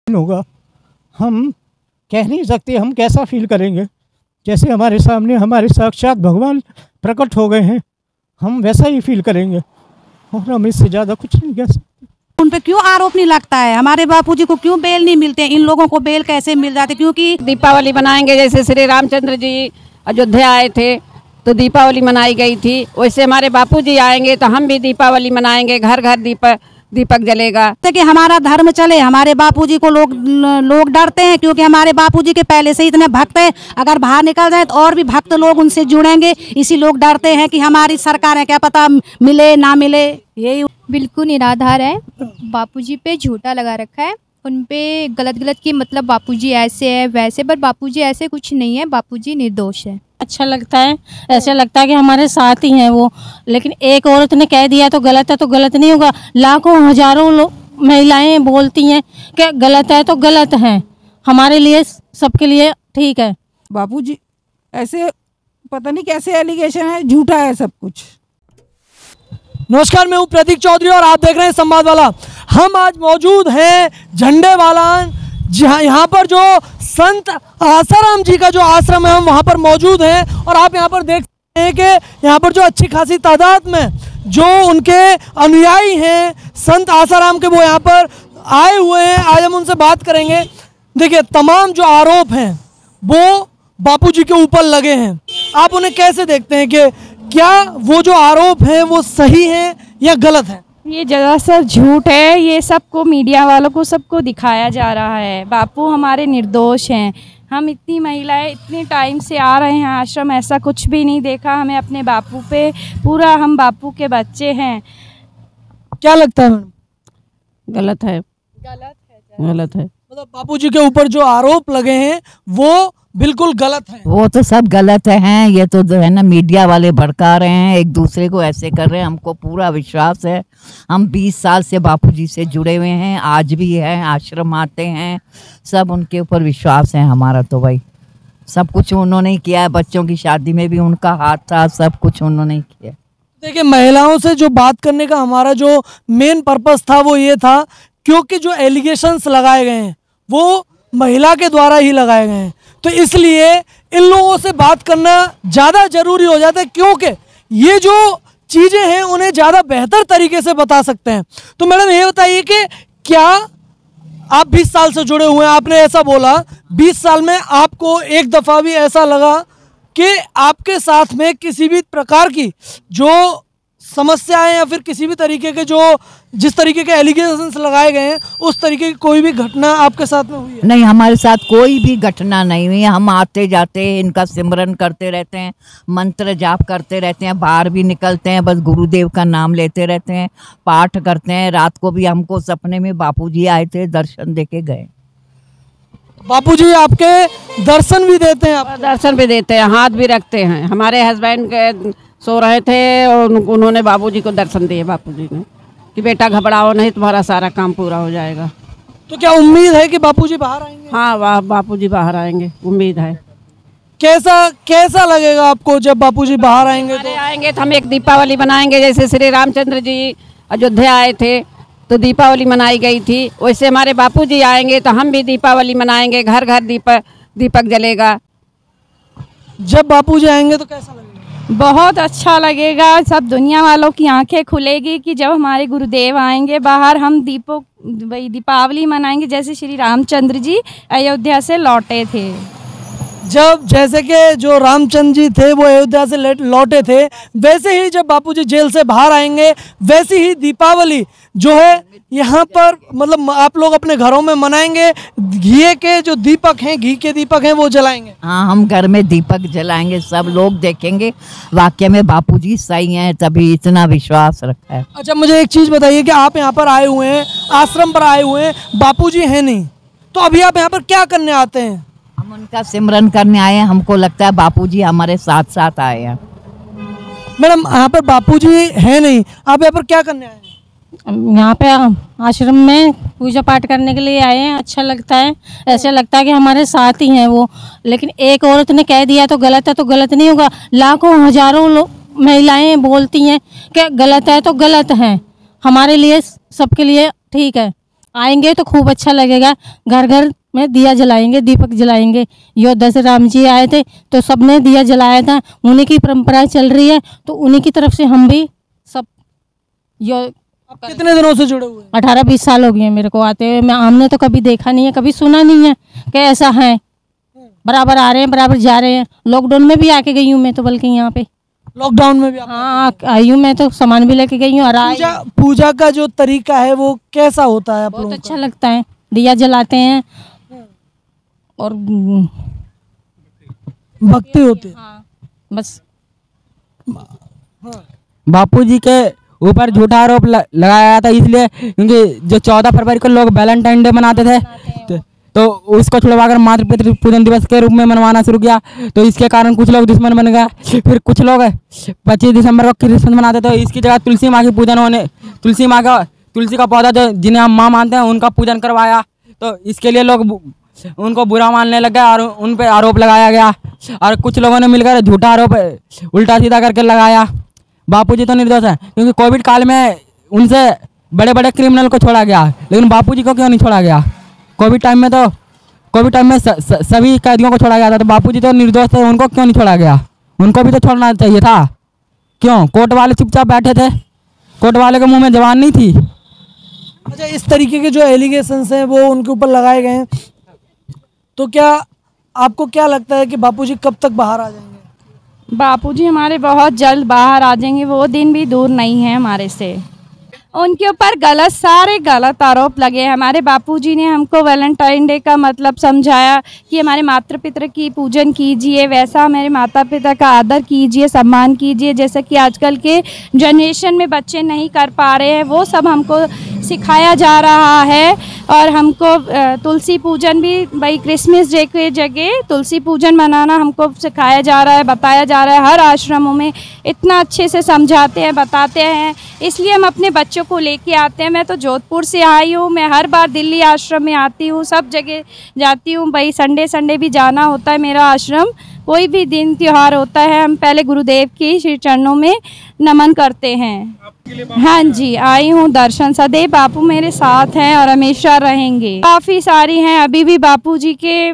होगा हम कह नहीं सकते, हम कैसा फील करेंगे। जैसे हमारे सामने हमारे साक्षात भगवान प्रकट हो गए हैं, हम वैसा ही फील करेंगे और हम इससे ज़्यादा कुछ नहीं कह सकते। उन पे क्यों आरोप नहीं लगता है? हमारे बापूजी को क्यों बेल नहीं मिलते? इन लोगों को बेल कैसे मिल जाते? क्योंकि दीपावली मनाएंगे, जैसे श्री रामचंद्र जी अयोध्या आए थे तो दीपावली मनाई गई थी, वैसे हमारे बापूजी आएंगे तो हम भी दीपावली मनाएंगे, घर घर दीपक जलेगा। कि हमारा धर्म चले। हमारे बापूजी को लोग डरते हैं क्योंकि हमारे बापूजी के पहले से इतने भक्त हैं, अगर बाहर निकल जाए तो और भी भक्त लोग उनसे जुड़ेंगे, इसी लोग डरते हैं कि हमारी सरकार है, क्या पता मिले ना मिले। यही बिल्कुल निराधार है। बापूजी पे झूठा लगा रखा है, उन पे गलत की मतलब बापूजी ऐसे है वैसे, पर बापूजी ऐसे कुछ नहीं है, बापूजी निर्दोष है। अच्छा लगता है, ऐसा लगता है कि हमारे साथ ही हैं वो। लेकिन एक औरत ने कह दिया तो गलत है, तो गलत नहीं होगा। लाखों हजारों महिलाएं बोलती हैं कि गलत है तो गलत है, हमारे लिए सबके लिए ठीक है। बापूजी ऐसे पता नहीं कैसे एलिगेशन है, झूठा है सब कुछ। नमस्कार, मैं हूं प्रतीक चौधरी और आप देख रहे हैं संवाद वाला। हम आज मौजूद हैं झंडे वाला, जहाँ यहाँ पर जो संत आसाराम जी का जो आश्रम है हम वहाँ पर मौजूद हैं और आप यहाँ पर देख सकते हैं कि यहाँ पर जो अच्छी खासी तादाद में जो उनके अनुयायी हैं संत आसाराम के, वो यहाँ पर आए हुए हैं। आज हम उनसे बात करेंगे। देखिए, तमाम जो आरोप हैं वो बापूजी के ऊपर लगे हैं, आप उन्हें कैसे देखते हैं कि क्या वो जो आरोप हैं वो सही हैं या गलत हैं? ये दरअसल झूठ है, ये सबको मीडिया वालों को सबको दिखाया जा रहा है। बापू हमारे निर्दोष हैं। हम इतनी महिलाएं इतने टाइम से आ रहे हैं आश्रम, ऐसा कुछ भी नहीं देखा हमें अपने बापू पे, पूरा हम बापू के बच्चे हैं। क्या लगता है मैडम? गलत है। मतलब बापूजी के ऊपर जो आरोप लगे हैं वो बिल्कुल गलत है। वो तो सब गलत हैं, ये तो जो है ना मीडिया वाले भड़का रहे हैं, एक दूसरे को ऐसे कर रहे हैं। हमको पूरा विश्वास है, हम 20 साल से बापूजी से जुड़े हुए हैं, आज भी हैं, आश्रम आते हैं, सब उनके ऊपर विश्वास है हमारा। तो भाई सब कुछ उन्होंने किया है, बच्चों की शादी में भी उनका हाथ था, सब कुछ उन्होंने किया। देखिए, महिलाओं से जो बात करने का हमारा जो मेन पर्पस था वो ये था क्योंकि जो एलिगेशंस लगाए गए हैं वो महिला के द्वारा ही लगाए गए हैं, तो इसलिए इन लोगों से बात करना ज़्यादा ज़रूरी हो जाता है क्योंकि ये जो चीज़ें हैं उन्हें ज़्यादा बेहतर तरीके से बता सकते हैं। तो मैडम ये बताइए कि क्या आप 20 साल से जुड़े हुए हैं, आपने ऐसा बोला, 20 साल में आपको एक दफ़ा भी ऐसा लगा कि आपके साथ में किसी भी प्रकार की जो समस्याएं या फिर किसी भी तरीके के जो जिस तरीके के एलिगेशंस लगाए गए हैं उस तरीके की कोई भी घटना आपके साथ में हुई है? नहीं, हमारे साथ कोई भी घटना नहीं हुई है। हम आते जाते इनका सिमरन करते रहते हैं, मंत्र जाप करते रहते हैं, बाहर भी निकलते हैं, बस गुरुदेव का नाम लेते रहते हैं, पाठ करते हैं। रात को भी हमको सपने में बापूजी आए थे, दर्शन देके गए। बापूजी आपके दर्शन भी देते हैं? आप दर्शन भी देते हैं, हाथ भी रखते हैं। हमारे हस्बैंड के सो रहे थे और उन्होंने बाबूजी को दर्शन दिए, बापूजी ने, कि बेटा घबराओ नहीं, तुम्हारा सारा काम पूरा हो जाएगा। तो क्या उम्मीद है कि बापूजी बाहर आएंगे? हाँ, बापूजी बाहर आएंगे, उम्मीद है। कैसा लगेगा आपको जब बापूजी बाहर आएंगे? तो आएंगे तो हम एक दीपावली मनाएंगे, जैसे श्री रामचंद्र जी अयोध्या आए थे तो दीपावली मनाई गई थी, वैसे हमारे बापूजी आएंगे तो हम भी दीपावली मनाएंगे, घर घर दीपक जलेगा। जब बापूजी आएंगे तो कैसा लगेगा? बहुत अच्छा लगेगा, सब दुनिया वालों की आंखें खुलेगी कि जब हमारे गुरुदेव आएंगे बाहर, हम दीपावली मनाएंगे जैसे श्री रामचंद्र जी अयोध्या से लौटे थे। जब जैसे कि जो रामचंद्र जी थे वो अयोध्या से लौटे थे, वैसे ही जब बापूजी जेल से बाहर आएंगे वैसे ही दीपावली जो है यहाँ पर मतलब आप लोग अपने घरों में मनाएंगे, घी के जो दीपक हैं, घी के दीपक हैं वो जलाएंगे। हाँ, हम घर में दीपक जलाएंगे, सब लोग देखेंगे वाकई में बापूजी सही हैं, तभी इतना विश्वास रखा है। अच्छा, मुझे एक चीज़ बताइए कि आप यहाँ पर आए हुए हैं, आश्रम पर आए हुए हैं, बापूजी हैं नहीं, तो अभी आप यहाँ पर क्या करने आते हैं? हम उनका सिमरन करने आए हैं, हमको लगता है बापूजी हमारे साथ साथ आए हैं। मैडम, यहाँ पर बापूजी है नहीं, आप यहाँ पर क्या करने आए हैं? यहाँ पे आश्रम में पूजा पाठ करने के लिए आए हैं। अच्छा लगता है, ऐसा लगता है कि हमारे साथ ही हैं वो। लेकिन एक औरत ने कह दिया तो गलत है, तो गलत नहीं होगा। लाखों हजारों महिलाएं बोलती हैं कि गलत है तो गलत है, हमारे लिए सबके लिए ठीक है। आएंगे तो खूब अच्छा लगेगा। घर घर में दिया जलाएंगे, दीपक जलाएंगे। योद्धा से राम जी आए थे तो सबने दिया जलाया था, उन्हीं की परंपरा चल रही है, तो उन्हीं की तरफ से हम भी सब आप कितने दिनों से जुड़े हुए हैं? 18-20 साल हो गए हैं मेरे को आते हुए। मैं हमने तो कभी देखा नहीं है, कभी सुना नहीं है कि ऐसा है। बराबर आ रहे हैं, बराबर जा रहे हैं। लॉकडाउन में भी आके गई हूँ मैं तो, बल्कि यहाँ पे लॉकडाउन में भी आप? हाँ आई हूँ मैं तो, सामान भी लेके गई हूँ। और पूजा का जो तरीका है वो कैसा होता है आप लोगों बहुत का? अच्छा लगता है। दिया जलाते हैं और भक्ति होती है। हाँ, बस बापूजी के ऊपर झूठा आरोप लगाया था, इसलिए क्योंकि जो 14 फरवरी को लोग वैलेंटाइन डे मनाते थे तो उसको छुड़वाकर मातृ पितृ पूजन दिवस के रूप में मनवाना शुरू किया, तो इसके कारण कुछ लोग दुश्मन बन गए। फिर कुछ लोग 25 दिसंबर को क्रिसमस मनाते थे, तो इसकी जगह तुलसी माँ की पूजन होने, तुलसी का पौधा जो जिन्हें हम माँ मानते हैं उनका पूजन करवाया, तो इसके लिए लोग उनको बुरा मानने लग गए और उन पे आरोप लगाया गया। और कुछ लोगों ने मिलकर झूठा आरोप उल्टा सीधा करके लगाया। बापूजी तो निर्दोष है, क्योंकि कोविड काल में उनसे बड़े बड़े क्रिमिनल को छोड़ा गया, लेकिन बापूजी को क्यों नहीं छोड़ा गया? कोविड टाइम में सभी कैदियों को छोड़ा गया था, तो बापूजी तो निर्दोष थे, उनको क्यों नहीं छोड़ा गया? उनको भी तो छोड़ना चाहिए था। क्यों कोर्ट वाले चुपचाप बैठे थे? कोर्ट वाले के मुंह में जबान नहीं थी? अच्छा, इस तरीके के जो एलिगेशंस हैं वो उनके ऊपर लगाए गए हैं, तो क्या आपको क्या लगता है कि बापूजी कब तक बाहर आ जाएंगे? बापूजी हमारे बहुत जल्द बाहर आ जाएंगे, वो दिन भी दूर नहीं है हमारे से। उनके ऊपर सारे गलत आरोप लगे। हमारे बापूजी ने हमको वैलेंटाइन डे का मतलब समझाया कि हमारे माता पिता की पूजन कीजिए, वैसा हमारे माता पिता का आदर कीजिए, सम्मान कीजिए, जैसा कि आजकल के जनरेशन में बच्चे नहीं कर पा रहे हैं, वो सब हमको सिखाया जा रहा है। और हमको तुलसी पूजन भी, भाई क्रिसमस डे के जगह तुलसी पूजन मनाना हमको सिखाया जा रहा है, बताया जा रहा है। हर आश्रमों में इतना अच्छे से समझाते हैं, बताते हैं, इसलिए हम अपने बच्चों को लेके आते हैं। मैं तो जोधपुर से आई हूँ, मैं हर बार दिल्ली आश्रम में आती हूँ, सब जगह जाती हूँ। भाई संडे भी जाना होता है मेरा आश्रम, कोई भी दिन त्यौहार होता है हम पहले गुरुदेव की श्री चरणों में नमन करते हैं। हाँ जी, आई हूँ दर्शन। सदैव बापू मेरे साथ हैं और हमेशा रहेंगे। काफ़ी सारी हैं। अभी भी बापूजी के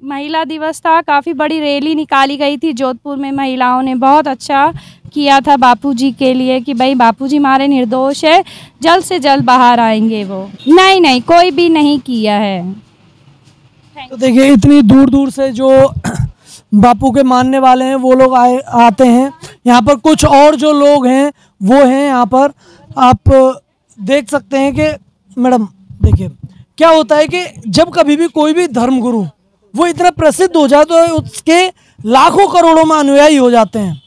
महिला दिवस था, काफ़ी बड़ी रैली निकाली गई थी जोधपुर में। महिलाओं ने बहुत अच्छा किया था बापूजी के लिए कि भाई बापूजी हमारे निर्दोष है, जल्द से जल्द बाहर आएंगे वो। नहीं, कोई भी नहीं किया है। तो देखिए, इतनी दूर दूर से जो बापू के मानने वाले हैं वो लोग आते हैं। यहाँ पर कुछ और जो लोग हैं वो हैं यहाँ पर, आप देख सकते हैं कि मैडम देखिए क्या होता है कि जब कभी भी कोई भी धर्मगुरु वो इतना प्रसिद्ध हो जाए तो उसके लाखों करोड़ों में अनुयायी हो जाते हैं,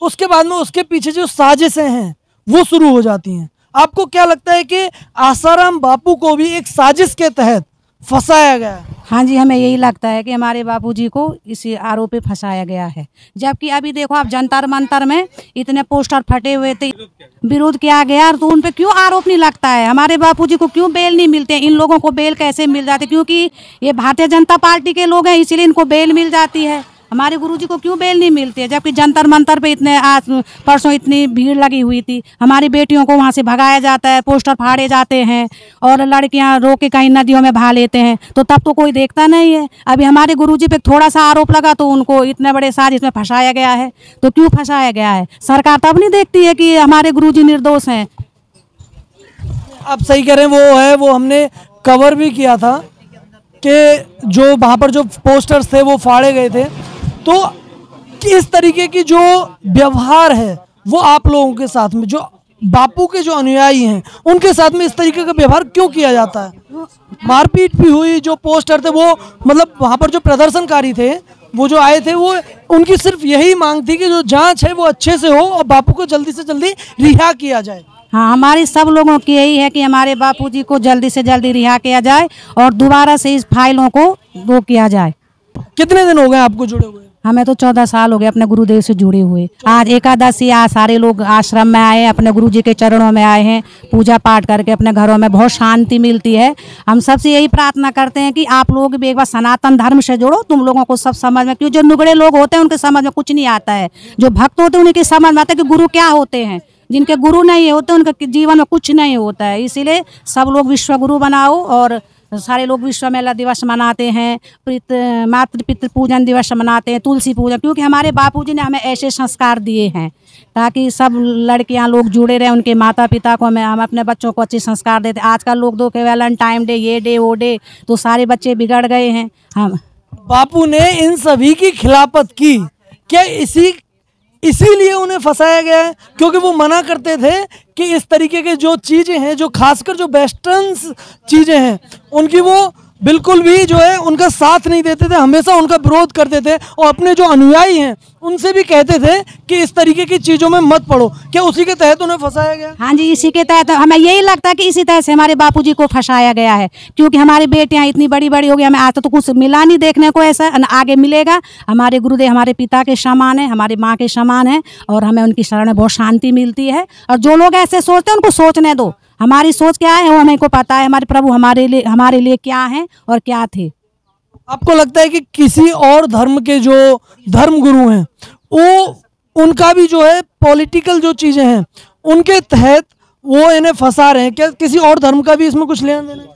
उसके बाद में उसके पीछे जो साजिशें हैं वो शुरू हो जाती हैं। आपको क्या लगता है कि आसाराम बापू को भी एक साजिश के तहत फंसाया गया है? हाँ जी, हमें यही लगता है कि हमारे बापूजी को इसी आरोप पे फंसाया गया है। जबकि अभी देखो आप जंतर मंतर में इतने पोस्टर फटे हुए थे, विरोध किया गया, तो उन पे क्यों आरोप नहीं लगता है? हमारे बापूजी को क्यों बेल नहीं मिलते? इन लोगों को बेल कैसे मिल जाती? क्योंकि ये भारतीय जनता पार्टी के लोग हैं, इसीलिए इनको बेल मिल जाती है। हमारे गुरुजी को क्यों बेल नहीं मिलती है? जबकि जंतर मंतर पे इतने आज परसों इतनी भीड़ लगी हुई थी। हमारी बेटियों को वहाँ से भगाया जाता है, पोस्टर फाड़े जाते हैं और लड़कियाँ रो के कहीं नदियों में बहा लेते हैं, तो तब तो कोई देखता नहीं है। अभी हमारे गुरुजी पे थोड़ा सा आरोप लगा तो उनको इतने बड़े साजिश में फंसाया गया है। तो क्यों फंसाया गया है? सरकार तब नहीं देखती है कि हमारे गुरुजी निर्दोष हैं। आप सही कह रहे हैं, वो हमने कवर भी किया था कि जो वहाँ पर जो पोस्टर्स थे वो फाड़े गए थे। तो इस तरीके की जो व्यवहार है वो आप लोगों के साथ में, जो बापू के जो अनुयायी हैं उनके साथ में इस तरीके का व्यवहार क्यों किया जाता है? मारपीट भी हुई, जो पोस्टर थे वो मतलब वहाँ पर जो प्रदर्शनकारी थे वो जो आए थे वो उनकी सिर्फ यही मांग थी कि जो जांच है वो अच्छे से हो और बापू को जल्दी से जल्दी रिहा किया जाए। हाँ, हमारी सब लोगों की यही है कि हमारे बापूजी को जल्दी से जल्दी रिहा किया जाए और दोबारा से इस फाइलों को वो किया जाए। कितने दिन हो गए आपको जुड़े हुए? हमें तो 14 साल हो गए अपने गुरुदेव से जुड़े हुए। आज एकादशी, आज सारे लोग आश्रम में आए, अपने गुरुजी के चरणों में आए हैं, पूजा पाठ करके अपने घरों में बहुत शांति मिलती है। हम सबसे यही प्रार्थना करते हैं कि आप लोग भी एक बार सनातन धर्म से जोड़ो, तुम लोगों को सब समझ में, क्योंकि जो नुगड़े लोग होते हैं उनके समझ में कुछ नहीं आता है, जो भक्त होते हैं उनकी समझ में आता है कि गुरु क्या होते हैं। जिनके गुरु नहीं होते उनके जीवन में कुछ नहीं होता है। इसीलिए सब लोग विश्व गुरु बनाओ और सारे लोग विश्व महिला दिवस मनाते हैं, मातृ पितृ पूजन दिवस मनाते हैं, तुलसी पूजन, क्योंकि हमारे बापूजी ने हमें ऐसे संस्कार दिए हैं ताकि सब लड़कियां लोग जुड़े रहें उनके माता पिता को। हम अपने बच्चों को अच्छे संस्कार देते। आजकल लोग दो के वैलेंटाइन डे, ये डे वो डे, तो सारे बच्चे बिगड़ गए हैं। हम बापू ने इन सभी की खिलाफत की, क्या इसीलिए उन्हें फंसाया गया है? क्योंकि वो मना करते थे कि इस तरीके के जो चीज़ें हैं, जो खासकर जो वेस्टर्न चीज़ें हैं, उनकी वो बिल्कुल भी जो है उनका साथ नहीं देते थे, हमेशा उनका विरोध करते थे और अपने जो अनुयायी हैं उनसे भी कहते थे कि इस तरीके की चीज़ों में मत पड़ो। क्या उसी के तहत उन्हें फंसाया गया? हाँ जी, इसी के तहत हमें यही लगता है कि इसी तरह से हमारे बापूजी को फंसाया गया है, क्योंकि हमारी बेटियां इतनी बड़ी बड़ी हो गई, हमें आज तो कुछ मिला नहीं देखने को, ऐसा आगे मिलेगा। हमारे गुरुदेव हमारे पिता के समान है, हमारी माँ के समान है और हमें उनकी शरण में बहुत शांति मिलती है। और जो लोग ऐसे सोचते हैं उनको सोचने दो, हमारी सोच क्या है वो हमें को पता है, हमारे प्रभु हमारे लिए क्या हैं और क्या थे। आपको लगता है कि किसी और धर्म के जो धर्म गुरु हैं वो उनका भी जो है पॉलिटिकल जो चीज़ें हैं उनके तहत वो इन्हें फंसा रहे हैं? क्या किसी और धर्म का भी इसमें कुछ लेना देना है?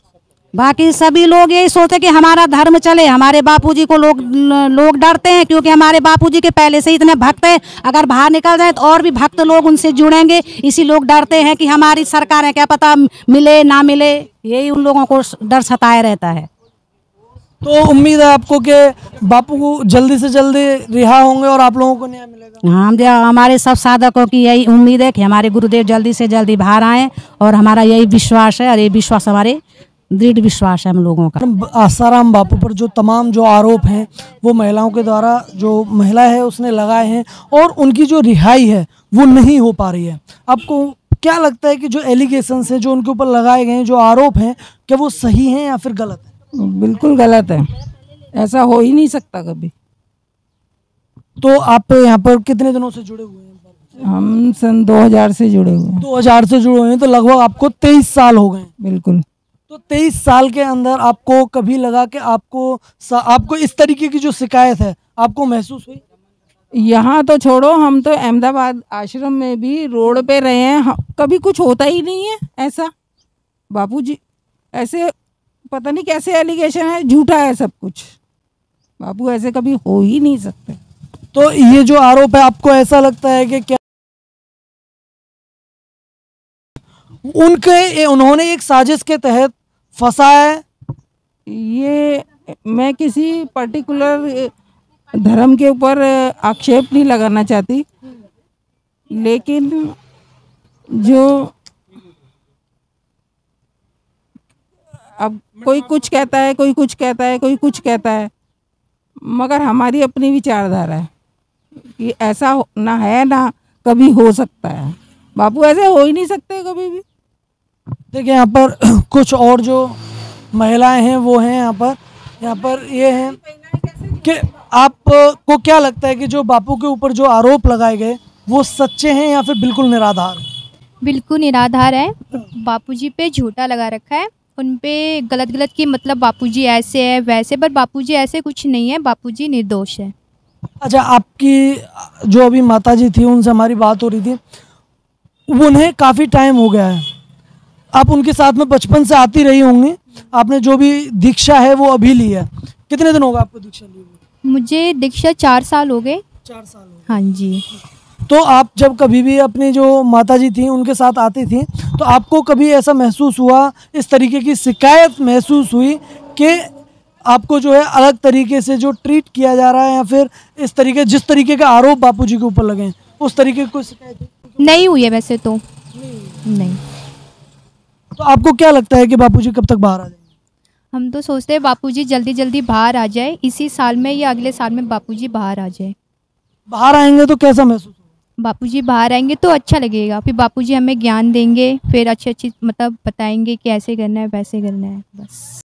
बाकी सभी लोग यही सोचते कि हमारा धर्म चले। हमारे बापूजी को लोग डरते हैं, क्योंकि हमारे बापूजी के पहले से इतने भक्त हैं, अगर बाहर निकल जाए तो और भी भक्त लोग उनसे जुड़ेंगे। इसी लोग डरते हैं कि हमारी सरकार है, क्या पता मिले ना मिले, यही उन लोगों को डर सताए रहता है। तो उम्मीद है आपको कि बापू को जल्दी से जल्दी रिहा होंगे और आप लोगों को न्याय मिलेगा? हाँ, हमारे सब साधकों की यही उम्मीद है कि हमारे गुरुदेव जल्दी से जल्दी बाहर आएँ और हमारा यही विश्वास है और ये विश्वास हमारे दृढ़ विश्वास है हम लोगों का। आसाराम बापू पर जो तमाम जो आरोप हैं वो महिलाओं के द्वारा जो महिला है उसने लगाए हैं और उनकी जो रिहाई है वो नहीं हो पा रही है। आपको क्या लगता है कि जो एलिगेशंस हैं जो उनके ऊपर लगाए गए हैं, जो आरोप हैं, क्या वो सही हैं या फिर गलत है? बिल्कुल गलत है, ऐसा हो ही नहीं सकता कभी। तो आप यहाँ पर कितने दिनों से जुड़े हुए हैं? हम सन 2000 से जुड़े हुए हैं। 2000 से जुड़े हुए हैं, तो लगभग आपको 23 साल हो गए। बिल्कुल। तो 23 साल के अंदर आपको कभी लगा कि आपको इस तरीके की जो शिकायत है आपको महसूस हुई? यहाँ तो छोड़ो, हम तो अहमदाबाद आश्रम में भी रोड पे रहे हैं, कभी कुछ होता ही नहीं है ऐसा। बापूजी ऐसे पता नहीं कैसे एलिगेशन है, झूठा है सब कुछ। बापू ऐसे कभी हो ही नहीं सकते। तो ये जो आरोप है आपको ऐसा लगता है कि क्या उन्होंने एक साजिश के तहत फंसाया है? ये मैं किसी पर्टिकुलर धर्म के ऊपर आक्षेप नहीं लगाना चाहती, लेकिन जो अब कोई कुछ कहता है, कोई कुछ कहता है, कोई कुछ कहता है, मगर हमारी अपनी विचारधारा है कि ऐसा ना है ना कभी हो सकता है। बापू ऐसे हो ही नहीं सकते कभी भी। देखिए यहाँ पर कुछ और जो महिलाएं हैं वो हैं यहाँ पर ये हैं कि आपको क्या लगता है कि जो बापू के ऊपर जो आरोप लगाए गए वो सच्चे हैं या फिर बिल्कुल निराधार? बिल्कुल निराधार है। बापूजी पे झूठा लगा रखा है, उन पे गलत गलत की मतलब बापूजी ऐसे है वैसे, पर बापूजी ऐसे कुछ नहीं है, बापूजी निर्दोष है। अच्छा, आपकी जो अभी माताजी थी उनसे हमारी बात हो रही थी, उन्हें काफ़ी टाइम हो गया है, आप उनके साथ में बचपन से आती रही होंगी, आपने जो भी दीक्षा है वो अभी ली है। कितने दिन होगा आपको दीक्षा ली हुई? मुझे दीक्षा 4 साल हो गए। 4 साल हो गए। हाँ जी। तो आप जब कभी भी अपनी जो माताजी थी उनके साथ आती थी तो आपको कभी ऐसा महसूस हुआ, इस तरीके की शिकायत महसूस हुई कि आपको जो है अलग तरीके से जो ट्रीट किया जा रहा है, या फिर इस तरीके जिस तरीके का आरोप बापूजी के ऊपर लगे हैं उस तरीके की कोई शिकायत नहीं हुई है वैसे तो? नहीं। तो आपको क्या लगता है कि बापूजी कब तक बाहर आ जाएंगे? हम तो सोचते हैं बापूजी जल्दी जल्दी बाहर आ जाए, इसी साल में या अगले साल में बापूजी बाहर आ जाए। बाहर आएंगे तो कैसा महसूस होगा? बापूजी बाहर आएंगे तो अच्छा लगेगा, फिर बापूजी हमें ज्ञान देंगे, फिर अच्छी अच्छी मतलब बताएंगे कि ऐसे करना है वैसे करना है, बस।